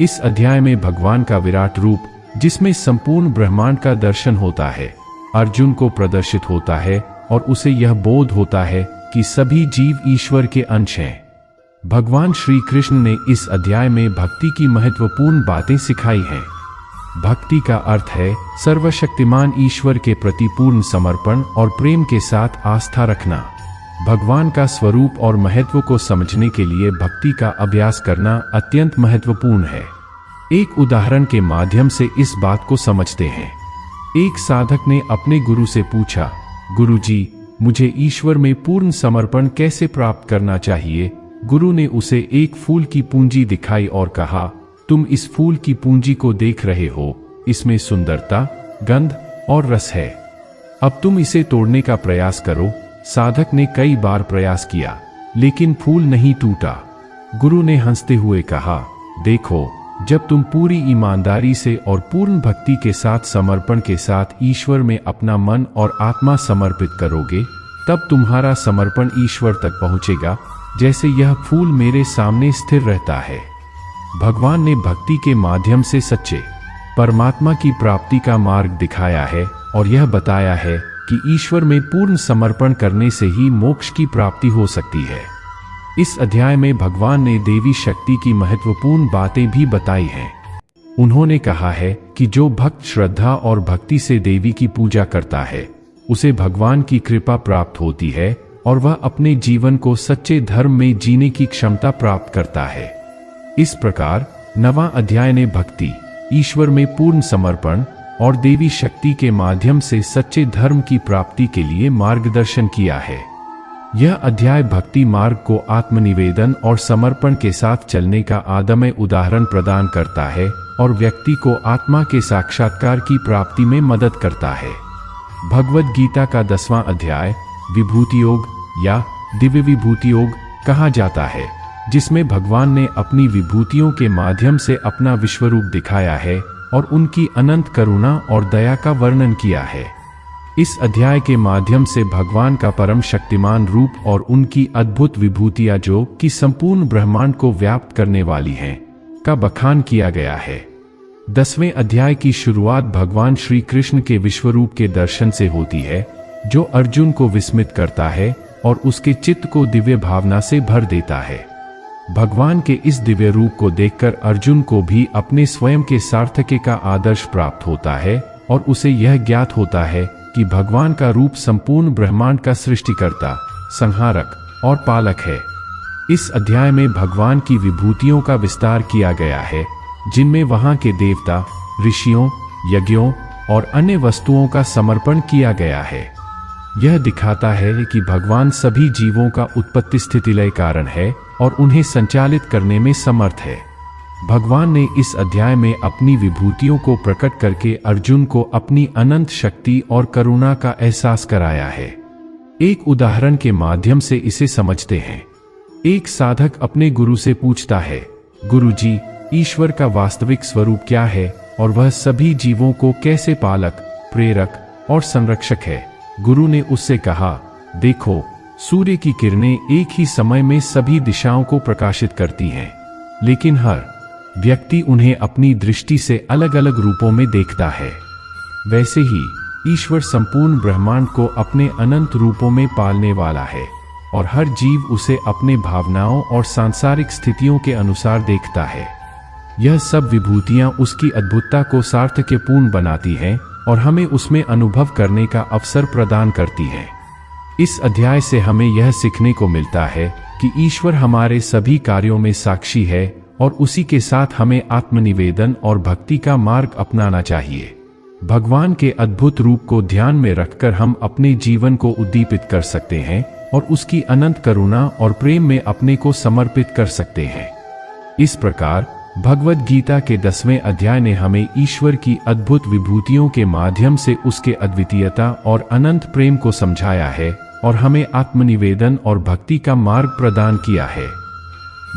इस अध्याय में भगवान का विराट रूप, जिसमें संपूर्ण ब्रह्मांड का दर्शन होता है, अर्जुन को प्रदर्शित होता है और उसे यह बोध होता है कि सभी जीव ईश्वर के अंश हैं। भगवान श्री कृष्ण ने इस अध्याय में भक्ति की महत्वपूर्ण बातें सिखाई हैं। भक्ति का अर्थ है सर्वशक्तिमान ईश्वर के प्रति पूर्ण समर्पण और प्रेम के साथ आस्था रखना। भगवान का स्वरूप और महत्व को समझने के लिए भक्ति का अभ्यास करना अत्यंत महत्वपूर्ण है। एक उदाहरण के माध्यम से इस बात को समझते हैं। एक साधक ने अपने गुरु से पूछा, गुरुजी, मुझे ईश्वर में पूर्ण समर्पण कैसे प्राप्त करना चाहिए? गुरु ने उसे एक फूल की पूंजी दिखाई और कहा, तुम इस फूल की पूंजी को देख रहे हो, इसमें सुंदरता, गंध और रस है। अब तुम इसे तोड़ने का प्रयास करो। साधक ने कई बार प्रयास किया, लेकिन फूल नहीं टूटा। गुरु ने हंसते हुए कहा, देखो, जब तुम पूरी ईमानदारी से और पूर्ण भक्ति के साथ समर्पण के साथ ईश्वर में अपना मन और आत्मा समर्पित करोगे, तब तुम्हारा समर्पण ईश्वर तक पहुंचेगा, जैसे यह फूल मेरे सामने स्थिर रहता है। भगवान ने भक्ति के माध्यम से सच्चे परमात्मा की प्राप्ति का मार्ग दिखाया है और यह बताया है कि ईश्वर में पूर्ण समर्पण करने से ही मोक्ष की प्राप्ति हो सकती है। इस अध्याय में भगवान ने देवी शक्ति की महत्वपूर्ण बातें भी बताई हैं। उन्होंने कहा है कि जो भक्त श्रद्धा और भक्ति से देवी की पूजा करता है, उसे भगवान की कृपा प्राप्त होती है और वह अपने जीवन को सच्चे धर्म में जीने की क्षमता प्राप्त करता है। इस प्रकार 9वां अध्याय ने भक्ति, ईश्वर में पूर्ण समर्पण और देवी शक्ति के माध्यम से सच्चे धर्म की प्राप्ति के लिए मार्गदर्शन किया है। यह अध्याय भक्ति मार्ग को आत्मनिवेदन और समर्पण के साथ चलने का आदमय उदाहरण प्रदान करता है और व्यक्ति को आत्मा के साक्षात्कार की प्राप्ति में मदद करता है। भगवद गीता का 10वां अध्याय विभूति योग या दिव्य विभूति योग कहा जाता है, जिसमें भगवान ने अपनी विभूतियों के माध्यम से अपना विश्वरूप दिखाया है और उनकी अनंत करुणा और दया का वर्णन किया है। इस अध्याय के माध्यम से भगवान का परम शक्तिमान रूप और उनकी अद्भुत विभूतियां जो कि संपूर्ण ब्रह्मांड को व्याप्त करने वाली हैं, का बखान किया गया है। 10वें अध्याय की शुरुआत भगवान श्री कृष्ण के विश्वरूप के दर्शन से होती है, जो अर्जुन को विस्मित करता है और उसके चित्त को दिव्य भावना से भर देता है। भगवान के इस दिव्य रूप को देखकर अर्जुन को भी अपने स्वयं के सार्थक्य का आदर्श प्राप्त होता है और उसे यह ज्ञात होता है कि भगवान का रूप संपूर्ण ब्रह्मांड का सृष्टिकर्ता, संहारक और पालक है। इस अध्याय में भगवान की विभूतियों का विस्तार किया गया है, जिनमें वहां के देवता, ऋषियों, यज्ञों और अन्य वस्तुओं का समर्पण किया गया है। यह दिखाता है कि भगवान सभी जीवों का उत्पत्ति स्थिति लय कारण है और उन्हें संचालित करने में समर्थ है। भगवान ने इस अध्याय में अपनी विभूतियों को प्रकट करके अर्जुन को अपनी अनंत शक्ति और करुणा का एहसास कराया है। एक उदाहरण के माध्यम से इसे समझते हैं। एक साधक अपने गुरु से पूछता है, गुरुजी, ईश्वर का वास्तविक स्वरूप क्या है और वह सभी जीवों को कैसे पालक, प्रेरक और संरक्षक है? गुरु ने उससे कहा, देखो, सूर्य की किरणें एक ही समय में सभी दिशाओं को प्रकाशित करती हैं, लेकिन हर व्यक्ति उन्हें अपनी दृष्टि से अलग अलग रूपों में देखता है। वैसे ही ईश्वर संपूर्ण ब्रह्मांड को अपने अनंत रूपों में पालने वाला है और हर जीव उसे अपने भावनाओं और सांसारिक स्थितियों के अनुसार देखता है। यह सब विभूतियां उसकी अद्भुतता को सार्थक्यपूर्ण बनाती हैं और हमें उसमें अनुभव करने का अवसर प्रदान करती हैं। इस अध्याय से हमें यह सीखने को मिलता है कि ईश्वर हमारे सभी कार्यों में साक्षी है और उसी के साथ हमें आत्मनिवेदन और भक्ति का मार्ग अपनाना चाहिए। भगवान के अद्भुत रूप को ध्यान में रखकर हम अपने जीवन को उद्दीपित कर सकते हैं और उसकी अनंत करुणा और प्रेम में अपने को समर्पित कर सकते हैं। इस प्रकार भगवद गीता के 10वें अध्याय ने हमें ईश्वर की अद्भुत विभूतियों के माध्यम से उसके अद्वितीयता और अनंत प्रेम को समझाया है और हमें आत्मनिवेदन और भक्ति का मार्ग प्रदान किया है।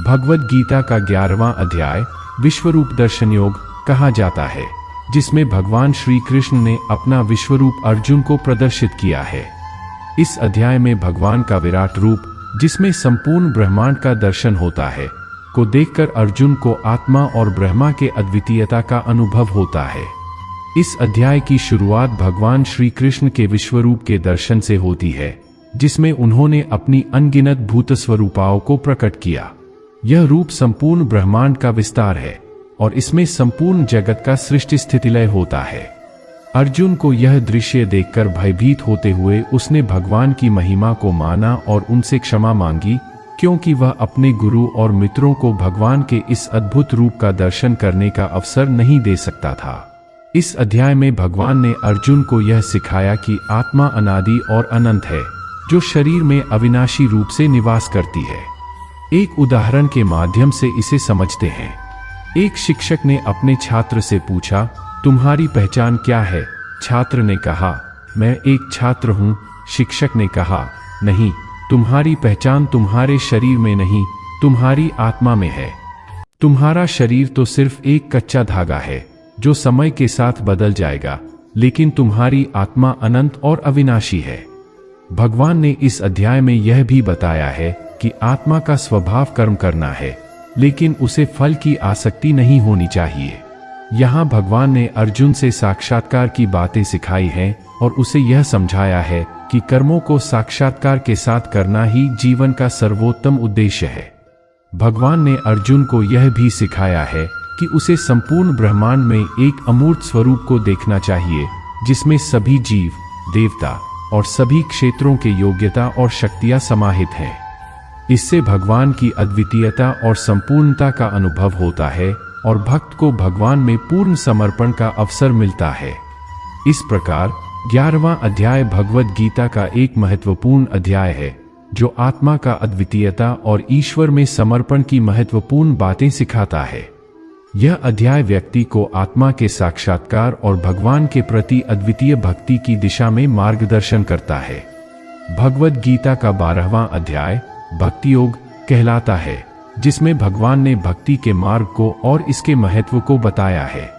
भगवद गीता का 11वां अध्याय विश्वरूप दर्शन योग कहा जाता है, जिसमें भगवान श्री कृष्ण ने अपना विश्वरूप अर्जुन को प्रदर्शित किया है। इस अध्याय में भगवान का विराट रूप, जिसमें संपूर्ण ब्रह्मांड का दर्शन होता है, को देखकर अर्जुन को आत्मा और ब्रह्मा के अद्वितीयता का अनुभव होता है। इस अध्याय की शुरुआत भगवान श्री कृष्ण के विश्वरूप के दर्शन से होती है, जिसमें उन्होंने अपनी अनगिनत भूत स्वरूपाओं को प्रकट किया। यह रूप संपूर्ण ब्रह्मांड का विस्तार है और इसमें संपूर्ण जगत का सृष्टि स्थितिलय होता है। अर्जुन को यह दृश्य देखकर भयभीत होते हुए उसने भगवान की महिमा को माना और उनसे क्षमा मांगी, क्योंकि वह अपने गुरु और मित्रों को भगवान के इस अद्भुत रूप का दर्शन करने का अवसर नहीं दे सकता था। इस अध्याय में भगवान ने अर्जुन को यह सिखाया कि आत्मा अनादि और अनंत है, जो शरीर में अविनाशी रूप से निवास करती है। एक उदाहरण के माध्यम से इसे समझते हैं। एक शिक्षक ने अपने छात्र से पूछा, तुम्हारी पहचान क्या है? छात्र ने कहा, मैं एक छात्र हूँ। शिक्षक ने कहा, नहीं, तुम्हारी पहचान तुम्हारे शरीर में नहीं, तुम्हारी आत्मा में है। तुम्हारा शरीर तो सिर्फ एक कच्चा धागा है जो समय के साथ बदल जाएगा, लेकिन तुम्हारी आत्मा अनंत और अविनाशी है। भगवान ने इस अध्याय में यह भी बताया है कि आत्मा का स्वभाव कर्म करना है, लेकिन उसे फल की आसक्ति नहीं होनी चाहिए। यहाँ भगवान ने अर्जुन से साक्षात्कार की बातें सिखाई हैं और उसे यह समझाया है कि कर्मों को साक्षात्कार के साथ करना ही जीवन का सर्वोत्तम उद्देश्य है। भगवान ने अर्जुन को यह भी सिखाया है कि उसे संपूर्ण ब्रह्मांड में एक अमूर्त स्वरूप को देखना चाहिए, जिसमें सभी जीव, देवता और सभी क्षेत्रों के योग्यता और शक्तियां समाहित हैं। इससे भगवान की अद्वितीयता और संपूर्णता का अनुभव होता है और भक्त को भगवान में पूर्ण समर्पण का अवसर मिलता है। इस प्रकार 11वां अध्याय भगवद गीता का एक महत्वपूर्ण अध्याय है, जो आत्मा का अद्वितीयता और ईश्वर में समर्पण की महत्वपूर्ण बातें सिखाता है। यह अध्याय व्यक्ति को आत्मा के साक्षात्कार और भगवान के प्रति अद्वितीय भक्ति की दिशा में मार्गदर्शन करता है। भगवद गीता का 12वां अध्याय भक्ति योग कहलाता है, जिसमें भगवान ने भक्ति के मार्ग को और इसके महत्व को बताया है।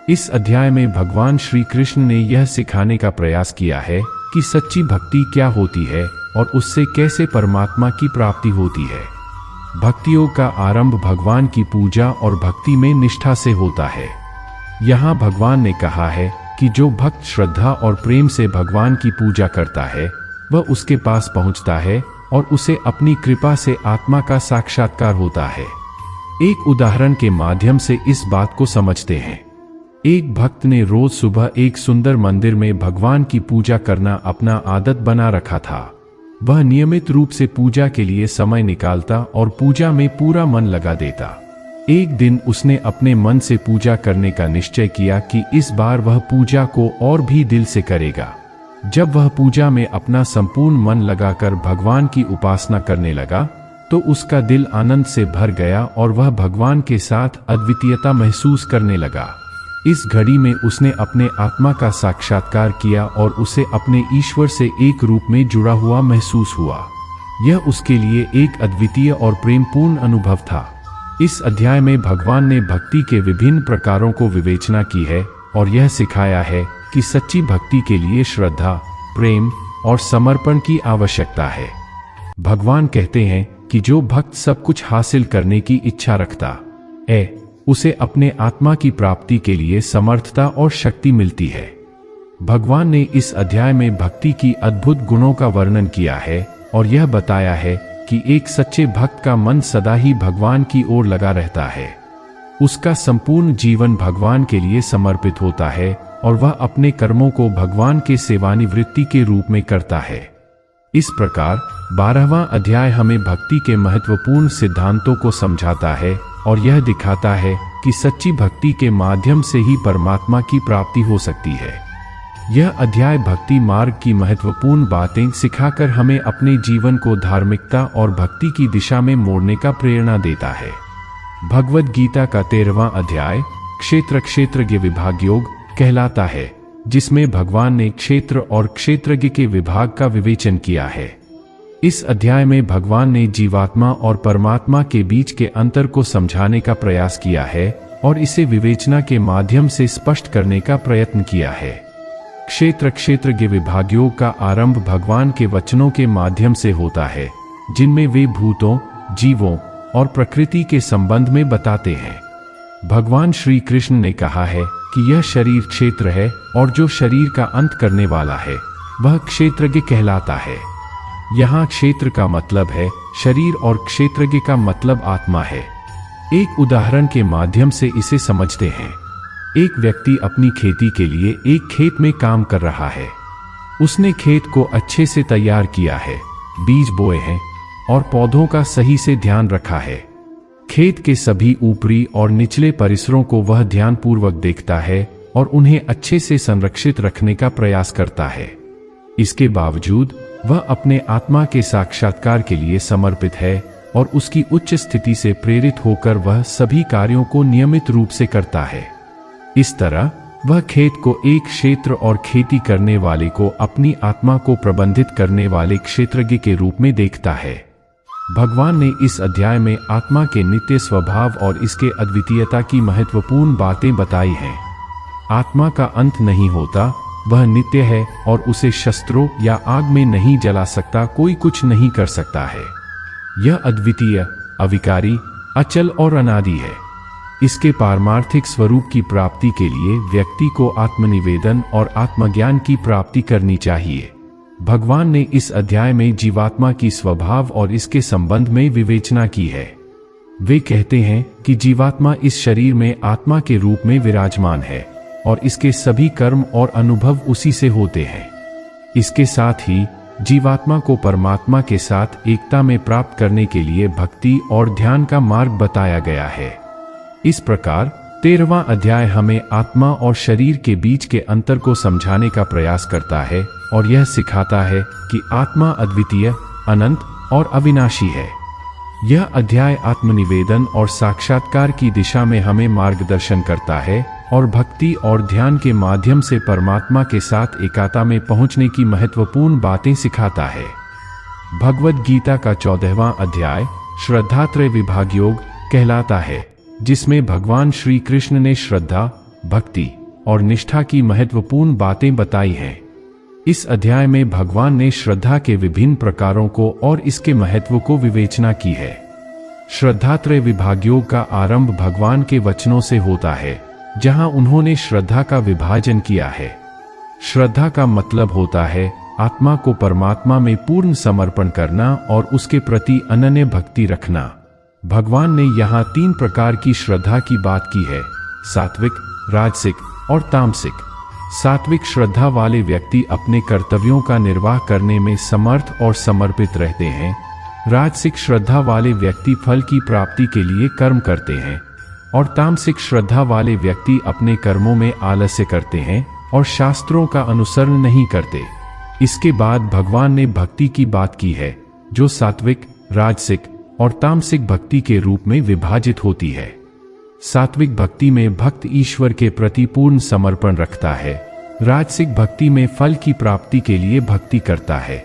इस अध्याय में भगवान श्री कृष्ण ने यह सिखाने का प्रयास किया है कि सच्ची भक्ति क्या होती है और उससे कैसे परमात्मा की प्राप्ति होती है। भक्ति योग का आरंभ भगवान की पूजा और भक्ति में निष्ठा से होता है। यहाँ भगवान ने कहा है कि जो भक्त श्रद्धा और प्रेम से भगवान की पूजा करता है, वह उसके पास पहुँचता है और उसे अपनी कृपा से आत्मा का साक्षात्कार होता है। एक उदाहरण के माध्यम से इस बात को समझते हैं। एक भक्त ने रोज सुबह एक सुंदर मंदिर में भगवान की पूजा करना अपना आदत बना रखा था। वह नियमित रूप से पूजा के लिए समय निकालता और पूजा में पूरा मन लगा देता। एक दिन उसने अपने मन से पूजा करने का निश्चय किया कि इस बार वह पूजा को और भी दिल से करेगा। जब वह पूजा में अपना संपूर्ण मन लगाकर भगवान की उपासना करने लगा, तो उसका दिल आनंद से भर गया और वह भगवान के साथ अद्वितीयता महसूस करने लगा। इस घड़ी में उसने अपने आत्मा का साक्षात्कार किया और उसे अपने ईश्वर से एक रूप में जुड़ा हुआ महसूस हुआ। यह उसके लिए एक अद्वितीय और प्रेमपूर्ण अनुभव था। इस अध्याय में भगवान ने भक्ति के विभिन्न प्रकारों को विवेचना की है और यह सिखाया है कि सच्ची भक्ति के लिए श्रद्धा, प्रेम और समर्पण की आवश्यकता है। भगवान कहते हैं कि जो भक्त सब कुछ हासिल करने की इच्छा रखता है, उसे अपने आत्मा की प्राप्ति के लिए समर्थता और शक्ति मिलती है। भगवान ने इस अध्याय में भक्ति की अद्भुत गुणों का वर्णन किया है और यह बताया है कि एक सच्चे भक्त का मन सदा ही भगवान की ओर लगा रहता है। उसका संपूर्ण जीवन भगवान के लिए समर्पित होता है और वह अपने कर्मों को भगवान के सेवानिवृत्ति के रूप में करता है। इस प्रकार 12वां अध्याय हमें भक्ति के महत्वपूर्ण सिद्धांतों को समझाता है और यह दिखाता है कि सच्ची भक्ति के माध्यम से ही परमात्मा की प्राप्ति हो सकती है। यह अध्याय भक्ति मार्ग की महत्वपूर्ण बातें सिखाकर हमें अपने जीवन को धार्मिकता और भक्ति की दिशा में मोड़ने का प्रेरणा देता है। भगवद गीता का 13वां अध्याय क्षेत्र क्षेत्रज्ञ विभाग योग कहलाता है, जिसमें भगवान ने क्षेत्र और क्षेत्रज्ञ के विभाग का विवेचन किया है। इस अध्याय में भगवान ने जीवात्मा और परमात्मा के बीच के अंतर को समझाने का प्रयास किया है और इसे विवेचना के माध्यम से स्पष्ट करने का प्रयत्न किया है। क्षेत्र क्षेत्रज्ञ विभाग योग का आरंभ भगवान के वचनों के माध्यम से होता है, जिनमें वे भूतों, जीवों और प्रकृति के संबंध में बताते हैं। भगवान श्री कृष्ण ने कहा है कि यह शरीर क्षेत्र है और जो शरीर का अंत करने वाला है वह क्षेत्रज्ञ कहलाता है। यहाँ क्षेत्र का मतलब है शरीर और क्षेत्रज्ञ का मतलब आत्मा है। एक उदाहरण के माध्यम से इसे समझते हैं। एक व्यक्ति अपनी खेती के लिए एक खेत में काम कर रहा है। उसने खेत को अच्छे से तैयार किया है, बीज बोए हैं और पौधों का सही से ध्यान रखा है। खेत के सभी ऊपरी और निचले परिसरों को वह ध्यानपूर्वक देखता है और उन्हें अच्छे से संरक्षित रखने का प्रयास करता है। इसके बावजूद वह अपने आत्मा के साक्षात्कार के लिए समर्पित है और उसकी उच्च स्थिति से प्रेरित होकर वह सभी कार्यों को नियमित रूप से करता है। इस तरह वह खेत को एक क्षेत्र और खेती करने वाले को अपनी आत्मा को प्रबंधित करने वाले क्षेत्रज्ञ के रूप में देखता है। भगवान ने इस अध्याय में आत्मा के नित्य स्वभाव और इसके अद्वितीयता की महत्वपूर्ण बातें बताई हैं। आत्मा का अंत नहीं होता, वह नित्य है और उसे शस्त्रों या आग में नहीं जला सकता कोई कुछ नहीं कर सकता है। यह अद्वितीय, अविकारी, अचल और अनादि है। इसके पारमार्थिक स्वरूप की प्राप्ति के लिए व्यक्ति को आत्मनिवेदन और आत्मज्ञान की प्राप्ति करनी चाहिए। भगवान ने इस अध्याय में जीवात्मा की स्वभाव और इसके संबंध में विवेचना की है। वे कहते हैं कि जीवात्मा इस शरीर में आत्मा के रूप में विराजमान है और इसके सभी कर्म और अनुभव उसी से होते हैं। इसके साथ ही जीवात्मा को परमात्मा के साथ एकता में प्राप्त करने के लिए भक्ति और ध्यान का मार्ग बताया गया है। इस प्रकार 13वां अध्याय हमें आत्मा और शरीर के बीच के अंतर को समझाने का प्रयास करता है और यह सिखाता है कि आत्मा अद्वितीय, अनंत और अविनाशी है। यह अध्याय आत्मनिवेदन और साक्षात्कार की दिशा में हमें मार्गदर्शन करता है और भक्ति और ध्यान के माध्यम से परमात्मा के साथ एकात्मता में पहुंचने की महत्वपूर्ण बातें सिखाता है। भगवद गीता का 14वां अध्याय श्रद्धात्रय विभाग योग कहलाता है, जिसमें भगवान श्री कृष्ण ने श्रद्धा, भक्ति और निष्ठा की महत्वपूर्ण बातें बताई हैं। इस अध्याय में भगवान ने श्रद्धा के विभिन्न प्रकारों को और इसके महत्व को विवेचना की है। श्रद्धात्रय विभाग योग का आरंभ भगवान के वचनों से होता है, जहां उन्होंने श्रद्धा का विभाजन किया है। श्रद्धा का मतलब होता है आत्मा को परमात्मा में पूर्ण समर्पण करना और उसके प्रति अनन्य भक्ति रखना। भगवान ने यहाँ 3 प्रकार की श्रद्धा की बात की है: सात्विक, राजसिक और तामसिक। सात्विक श्रद्धा वाले व्यक्ति अपने कर्तव्यों का निर्वाह करने में समर्थ और समर्पित रहते हैं। राजसिक श्रद्धा वाले व्यक्ति फल की प्राप्ति के लिए कर्म करते हैं और तामसिक श्रद्धा वाले व्यक्ति अपने कर्मों में आलस्य करते हैं और शास्त्रों का अनुसरण नहीं करते। इसके बाद भगवान ने भक्ति की बात की है, जो सात्विक, राजसिक और तामसिक भक्ति के रूप में विभाजित होती है। सात्विक भक्ति में भक्त ईश्वर के प्रति पूर्ण समर्पण रखता है। राजसिक भक्ति में फल की प्राप्ति के लिए भक्ति करता है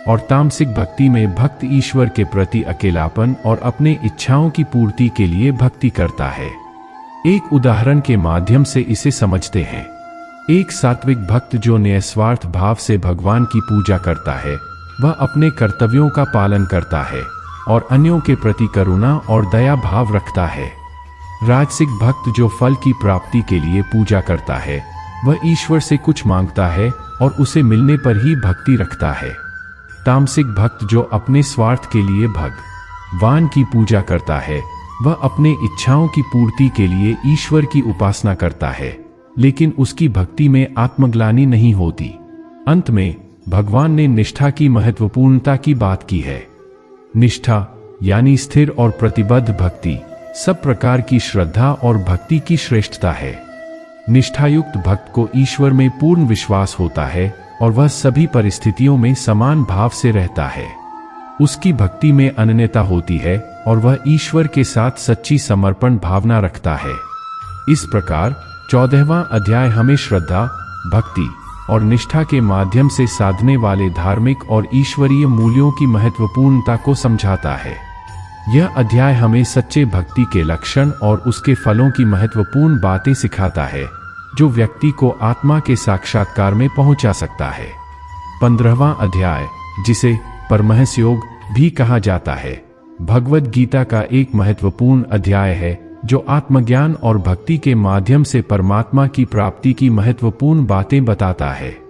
और तामसिक भक्ति में भक्त ईश्वर के प्रति अकेलापन और अपने इच्छाओं की पूर्ति के लिए भक्ति करता है। एक उदाहरण के माध्यम से इसे समझते हैं। एक सात्विक भक्त जो निस्वार्थ भाव से भगवान की पूजा करता है, वह अपने कर्तव्यों का पालन करता है और अन्यों के प्रति करुणा और दया भाव रखता है। राजसिक भक्त जो फल की प्राप्ति के लिए पूजा करता है, वह ईश्वर से कुछ मांगता है और उसे मिलने पर ही भक्ति रखता है। तामसिक भक्त जो अपने स्वार्थ के लिए भगवान की पूजा करता है, वह अपने इच्छाओं की पूर्ति के लिए ईश्वर की उपासना करता है, लेकिन उसकी भक्ति में आत्मग्लानि नहीं होती। अंत में भगवान ने निष्ठा की महत्वपूर्णता की बात की है। निष्ठा यानी स्थिर और प्रतिबद्ध भक्ति सब प्रकार की श्रद्धा और भक्ति की श्रेष्ठता है। निष्ठायुक्त भक्त को ईश्वर में पूर्ण विश्वास होता है और वह सभी परिस्थितियों में समान भाव से रहता है। उसकी भक्ति में अनन्यता होती है और वह ईश्वर के साथ सच्ची समर्पण भावना रखता है। इस प्रकार 14वां अध्याय हमें श्रद्धा, भक्ति और निष्ठा के माध्यम से साधने वाले धार्मिक और ईश्वरीय मूल्यों की महत्वपूर्णता को समझाता है। यह अध्याय हमें सच्चे भक्ति के लक्षण और उसके फलों की महत्वपूर्ण बातें सिखाता है, जो व्यक्ति को आत्मा के साक्षात्कार में पहुंचा सकता है। 15वां अध्याय, जिसे परमहंस योग भी कहा जाता है, भगवद गीता का एक महत्वपूर्ण अध्याय है, जो आत्मज्ञान और भक्ति के माध्यम से परमात्मा की प्राप्ति की महत्वपूर्ण बातें बताता है।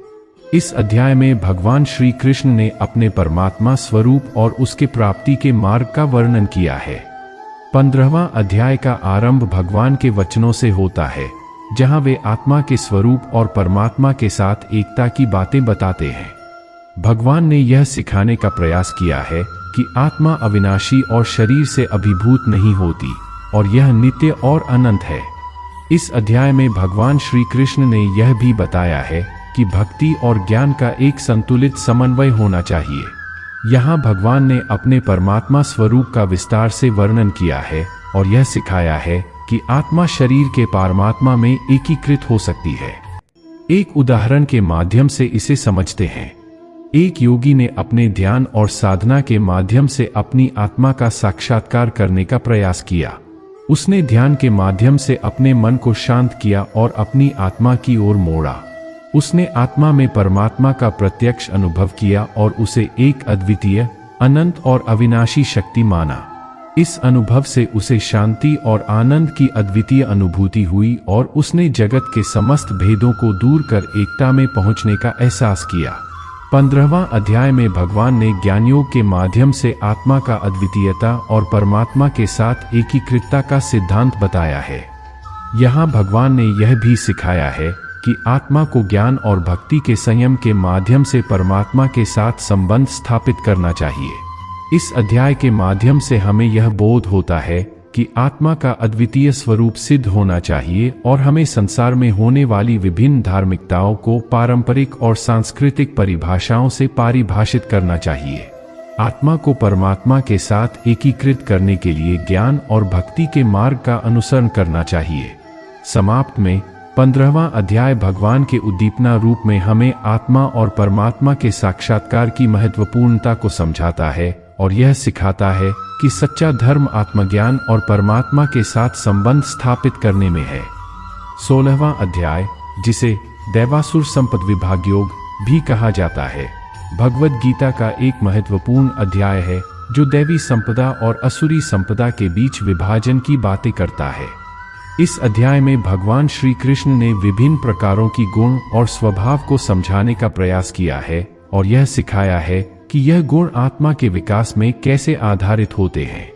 इस अध्याय में भगवान श्री कृष्ण ने अपने परमात्मा स्वरूप और उसके प्राप्ति के मार्ग का वर्णन किया है। 15वां अध्याय का आरंभ भगवान के वचनों से होता है, जहां वे आत्मा के स्वरूप और परमात्मा के साथ एकता की बातें बताते हैं। भगवान ने यह सिखाने का प्रयास किया है कि आत्मा अविनाशी और शरीर से अभिभूत नहीं होती और यह नित्य और अनंत है। इस अध्याय में भगवान श्री कृष्ण ने यह भी बताया है कि भक्ति और ज्ञान का एक संतुलित समन्वय होना चाहिए। यहाँ भगवान ने अपने परमात्मा स्वरूप का विस्तार से वर्णन किया है और यह सिखाया है कि आत्मा शरीर के परमात्मा में एकीकृत हो सकती है। एक उदाहरण के माध्यम से इसे समझते हैं। एक योगी ने अपने ध्यान और साधना के माध्यम से अपनी आत्मा का साक्षात्कार करने का प्रयास किया। उसने ध्यान के माध्यम से अपने मन को शांत किया और अपनी आत्मा की ओर मोड़ा। उसने आत्मा में परमात्मा का प्रत्यक्ष अनुभव किया और उसे एक अद्वितीय, अनंत और अविनाशी शक्ति माना। इस अनुभव से उसे शांति और आनंद की अद्वितीय अनुभूति हुई और उसने जगत के समस्त भेदों को दूर कर एकता में पहुंचने का एहसास किया। 15वां अध्याय में भगवान ने ज्ञानयोग के माध्यम से आत्मा का अद्वितीयता और परमात्मा के साथ एकीकृतता का सिद्धांत बताया है। यहाँ भगवान ने यह भी सिखाया है कि आत्मा को ज्ञान और भक्ति के संयम के माध्यम से परमात्मा के साथ संबंध स्थापित करना चाहिए। इस अध्याय के माध्यम से हमें यह बोध होता है कि आत्मा का अद्वितीय स्वरूप सिद्ध होना चाहिए और हमें संसार में होने वाली विभिन्न धार्मिकताओं को पारंपरिक और सांस्कृतिक परिभाषाओं से परिभाषित करना चाहिए। आत्मा को परमात्मा के साथ एकीकृत करने के लिए ज्ञान और भक्ति के मार्ग का अनुसरण करना चाहिए। समाप्त में 15वां अध्याय भगवान के उद्दीपना रूप में हमें आत्मा और परमात्मा के साक्षात्कार की महत्वपूर्णता को समझाता है और यह सिखाता है कि सच्चा धर्म आत्मज्ञान और परमात्मा के साथ संबंध स्थापित करने में है। 16वां अध्याय, जिसे दैवासुर संपद विभाग योग भी कहा जाता है, भगवद गीता का एक महत्वपूर्ण अध्याय है, जो दैवी संपदा और असुरी संपदा के बीच विभाजन की बातें करता है। इस अध्याय में भगवान श्री कृष्ण ने विभिन्न प्रकारों की गुण और स्वभाव को समझाने का प्रयास किया है और यह सिखाया है कि यह गुण आत्मा के विकास में कैसे आधारित होते हैं।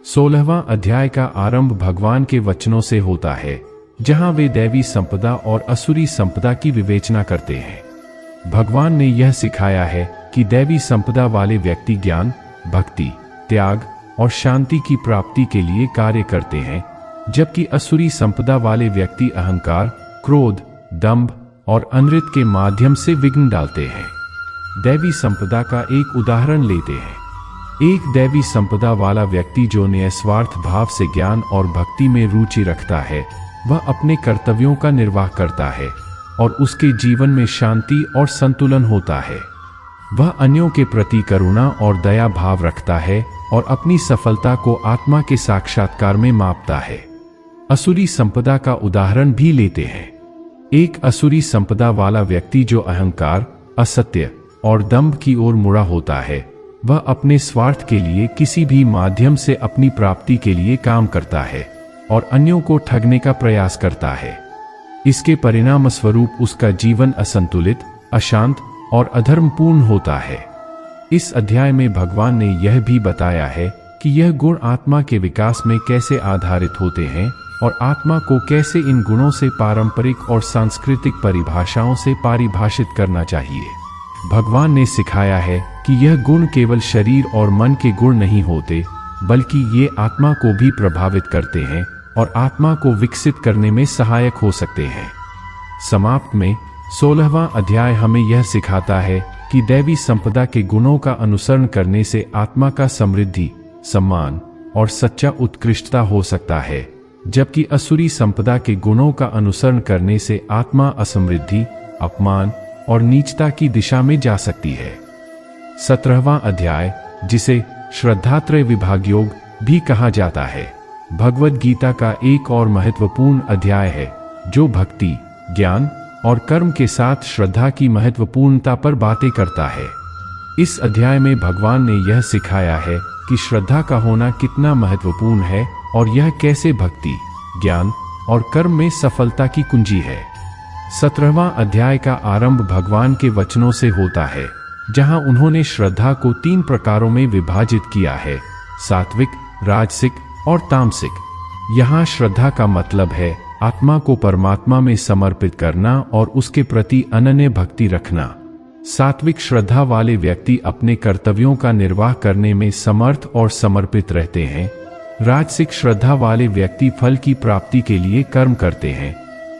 16वां अध्याय का आरंभ भगवान के वचनों से होता है, जहां वे दैवी संपदा और असुरी संपदा की विवेचना करते हैं। भगवान ने यह सिखाया है कि दैवी संपदा वाले व्यक्ति ज्ञान, भक्ति, त्याग और शांति की प्राप्ति के लिए कार्य करते हैं, जबकि असुरी संपदा वाले व्यक्ति अहंकार, क्रोध, दंभ और अनृत के माध्यम से विघ्न डालते हैं। दैवी संपदा का एक उदाहरण लेते हैं। एक दैवी संपदा वाला व्यक्ति जो निस्वार्थ भाव से ज्ञान और भक्ति में रुचि रखता है, वह अपने कर्तव्यों का निर्वाह करता है और उसके जीवन में शांति और संतुलन होता है। वह अन्यों के प्रति करुणा और दया भाव रखता है और अपनी सफलता को आत्मा के साक्षात्कार में मापता है। असुरी संपदा का उदाहरण भी लेते हैं। एक असुरी संपदा वाला व्यक्ति जो अहंकार, असत्य और दंभ की ओर मुड़ा होता है, वह अपने स्वार्थ के लिए किसी भी माध्यम से अपनी प्राप्ति के लिए काम करता है और अन्यों को ठगने का प्रयास करता है। इसके परिणाम स्वरूप उसका जीवन असंतुलित, अशांत और अधर्मपूर्ण होता है। इस अध्याय में भगवान ने यह भी बताया है कि यह गुण आत्मा के विकास में कैसे आधारित होते हैं और आत्मा को कैसे इन गुणों से पारंपरिक और सांस्कृतिक परिभाषाओं से परिभाषित करना चाहिए। भगवान ने सिखाया है कि यह गुण केवल शरीर और मन के गुण नहीं होते, बल्कि ये आत्मा को भी प्रभावित करते हैं और आत्मा को विकसित करने में सहायक हो सकते हैं। समाप्त में 16वां अध्याय हमें यह सिखाता है कि दैवी संपदा के गुणों का अनुसरण करने से आत्मा का समृद्धि, सम्मान और सच्चा उत्कृष्टता हो सकता है, जबकि असुरी संपदा के गुणों का अनुसरण करने से आत्मा असमृद्धि, अपमान और नीचता की दिशा में जा सकती है। 17वां अध्याय, जिसे श्रद्धात्रय विभाग योग भी कहा जाता है, भगवद गीता का एक और महत्वपूर्ण अध्याय है जो भक्ति, ज्ञान और कर्म के साथ श्रद्धा की महत्वपूर्णता पर बातें करता है। इस अध्याय में भगवान ने यह सिखाया है कि श्रद्धा का होना कितना महत्वपूर्ण है और यह कैसे भक्ति, ज्ञान और कर्म में सफलता की कुंजी है। 17वां अध्याय का आरंभ भगवान के वचनों से होता है, जहां उन्होंने श्रद्धा को 3 प्रकारों में विभाजित किया है: सात्विक, राजसिक और तामसिक। यहाँ श्रद्धा का मतलब है आत्मा को परमात्मा में समर्पित करना और उसके प्रति अनन्य भक्ति रखना। सात्विक श्रद्धा वाले व्यक्ति अपने कर्तव्यों का निर्वाह करने में समर्थ और समर्पित रहते हैं। राजसिक श्रद्धा वाले व्यक्ति फल की प्राप्ति के लिए कर्म करते हैं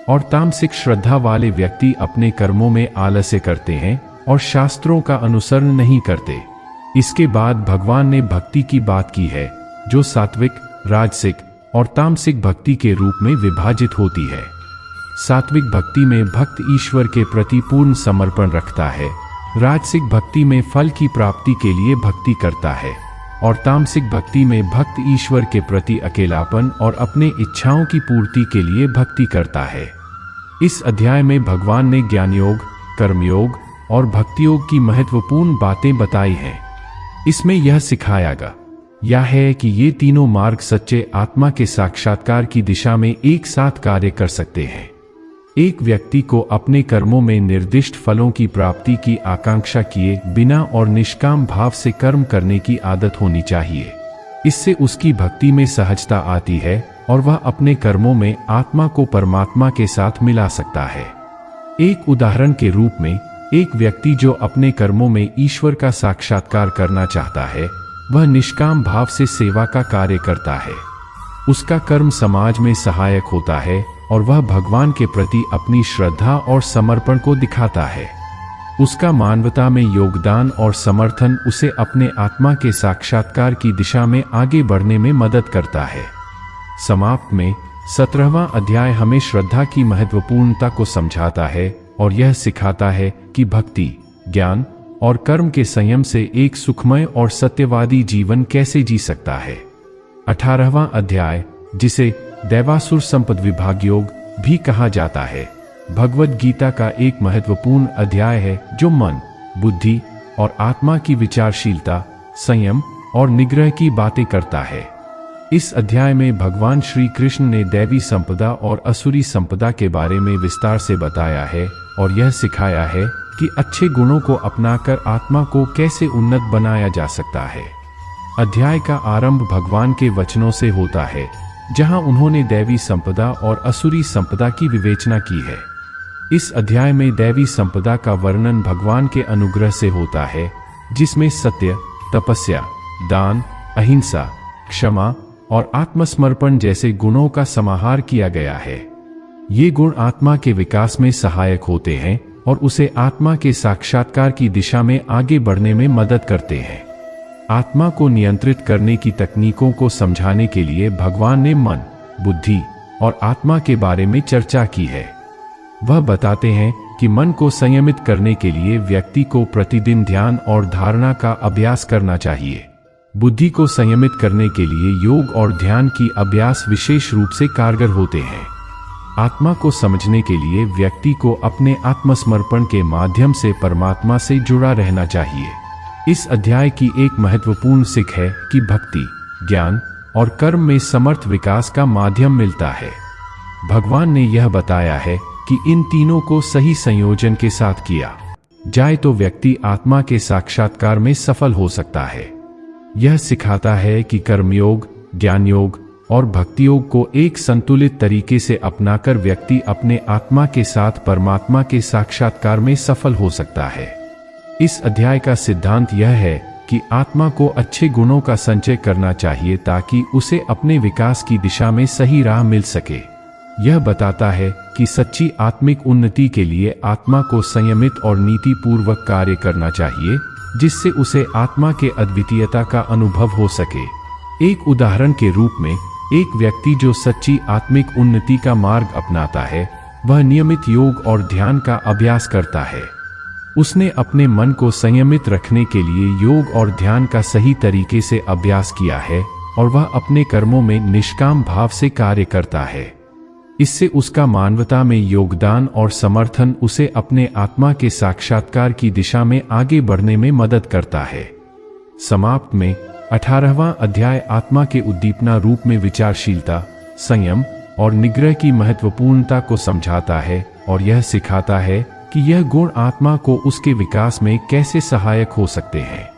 और तामसिक श्रद्धा वाले व्यक्ति अपने कर्मों में आलस्य करते हैं और शास्त्रों का अनुसरण नहीं करते। इसके बाद भगवान ने भक्ति की बात की है, जो सात्विक, राजसिक और तामसिक भक्ति के रूप में विभाजित होती है। सात्विक भक्ति में भक्त ईश्वर के प्रति पूर्ण समर्पण रखता है, राजसिक भक्ति में फल की प्राप्ति के लिए भक्ति करता है और तामसिक भक्ति में भक्त ईश्वर के प्रति अकेलापन और अपने इच्छाओं की पूर्ति के लिए भक्ति करता है। इस अध्याय में भगवान ने ज्ञान योग, कर्मयोग और भक्ति योग की महत्वपूर्ण बातें बताई हैं। इसमें यह सिखाया गया है कि ये तीनों मार्ग सच्चे आत्मा के साक्षात्कार की दिशा में एक साथ कार्य कर सकते हैं। एक व्यक्ति को अपने कर्मों में निर्दिष्ट फलों की प्राप्ति की आकांक्षा किए बिना और निष्काम भाव से कर्म करने की आदत होनी चाहिए। इससे उसकी भक्ति में सहजता आती है और वह अपने कर्मों में आत्मा को परमात्मा के साथ मिला सकता है। एक उदाहरण के रूप में, एक व्यक्ति जो अपने कर्मों में ईश्वर का साक्षात्कार करना चाहता है, वह निष्काम भाव से सेवा का कार्य करता है। उसका कर्म समाज में सहायक होता है और वह भगवान के प्रति अपनी श्रद्धा और समर्पण को दिखाता है। उसका मानवता में योगदान और समर्थन उसे अपने आत्मा के साक्षात्कार की दिशा में आगे बढ़ने में मदद करता है। समाप्त में 17वां अध्याय हमें श्रद्धा की महत्वपूर्णता को समझाता है और यह सिखाता है कि भक्ति, ज्ञान और कर्म के संयम से एक सुखमय और सत्यवादी जीवन कैसे जी सकता है। 18वां अध्याय, जिसे दैवासुर संपद विभाग योग भी कहा जाता है, भगवद गीता का एक महत्वपूर्ण अध्याय है जो मन, बुद्धि और आत्मा की विचारशीलता, संयम और निग्रह की बातें करता है। इस अध्याय में भगवान श्री कृष्ण ने दैवी संपदा और असुरी संपदा के बारे में विस्तार से बताया है और यह सिखाया है कि अच्छे गुणों को अपनाकर आत्मा को कैसे उन्नत बनाया जा सकता है। अध्याय का आरंभ भगवान के वचनों से होता है, जहां उन्होंने दैवी संपदा और असुरी संपदा की विवेचना की है। इस अध्याय में दैवी संपदा का वर्णन भगवान के अनुग्रह से होता है, जिसमें सत्य, तपस्या, दान, अहिंसा, क्षमा और आत्मसमर्पण जैसे गुणों का समाहार किया गया है। ये गुण आत्मा के विकास में सहायक होते हैं और उसे आत्मा के साक्षात्कार की दिशा में आगे बढ़ने में मदद करते हैं। आत्मा को नियंत्रित करने की तकनीकों को समझाने के लिए भगवान ने मन, बुद्धि और आत्मा के बारे में चर्चा की है। वह बताते हैं कि मन को संयमित करने के लिए व्यक्ति को प्रतिदिन ध्यान और धारणा का अभ्यास करना चाहिए। बुद्धि को संयमित करने के लिए योग और ध्यान की अभ्यास विशेष रूप से कारगर होते हैं। आत्मा को समझने के लिए व्यक्ति को अपने आत्मसमर्पण के माध्यम से परमात्मा से जुड़ा रहना चाहिए। इस अध्याय की एक महत्वपूर्ण सीख है कि भक्ति, ज्ञान और कर्म में समर्थ विकास का माध्यम मिलता है। भगवान ने यह बताया है कि इन तीनों को सही संयोजन के साथ किया जाए तो व्यक्ति आत्मा के साक्षात्कार में सफल हो सकता है। यह सिखाता है कि कर्मयोग, ज्ञान योग और भक्ति योग को एक संतुलित तरीके से अपनाकर व्यक्ति अपने आत्मा के साथ परमात्मा के साक्षात्कार में सफल हो सकता है। इस अध्याय का सिद्धांत यह है कि आत्मा को अच्छे गुणों का संचय करना चाहिए ताकि उसे अपने विकास की दिशा में सही राह मिल सके। यह बताता है कि सच्ची आत्मिक उन्नति के लिए आत्मा को संयमित और नीतिपूर्वक कार्य करना चाहिए, जिससे उसे आत्मा के अद्वितीयता का अनुभव हो सके। एक उदाहरण के रूप में, एक व्यक्ति जो सच्ची आत्मिक उन्नति का मार्ग अपनाता है, वह नियमित योग और ध्यान का अभ्यास करता है। उसने अपने मन को संयमित रखने के लिए योग और ध्यान का सही तरीके से अभ्यास किया है और वह अपने कर्मों में निष्काम भाव से कार्य करता है। इससे उसका मानवता में योगदान और समर्थन उसे अपने आत्मा के साक्षात्कार की दिशा में आगे बढ़ने में मदद करता है। समाप्त में 18वां अध्याय आत्मा के उद्दीपना रूप में विचारशीलता, संयम और निग्रह की महत्वपूर्णता को समझाता है और यह सिखाता है कि यह गुण आत्मा को उसके विकास में कैसे सहायक हो सकते हैं।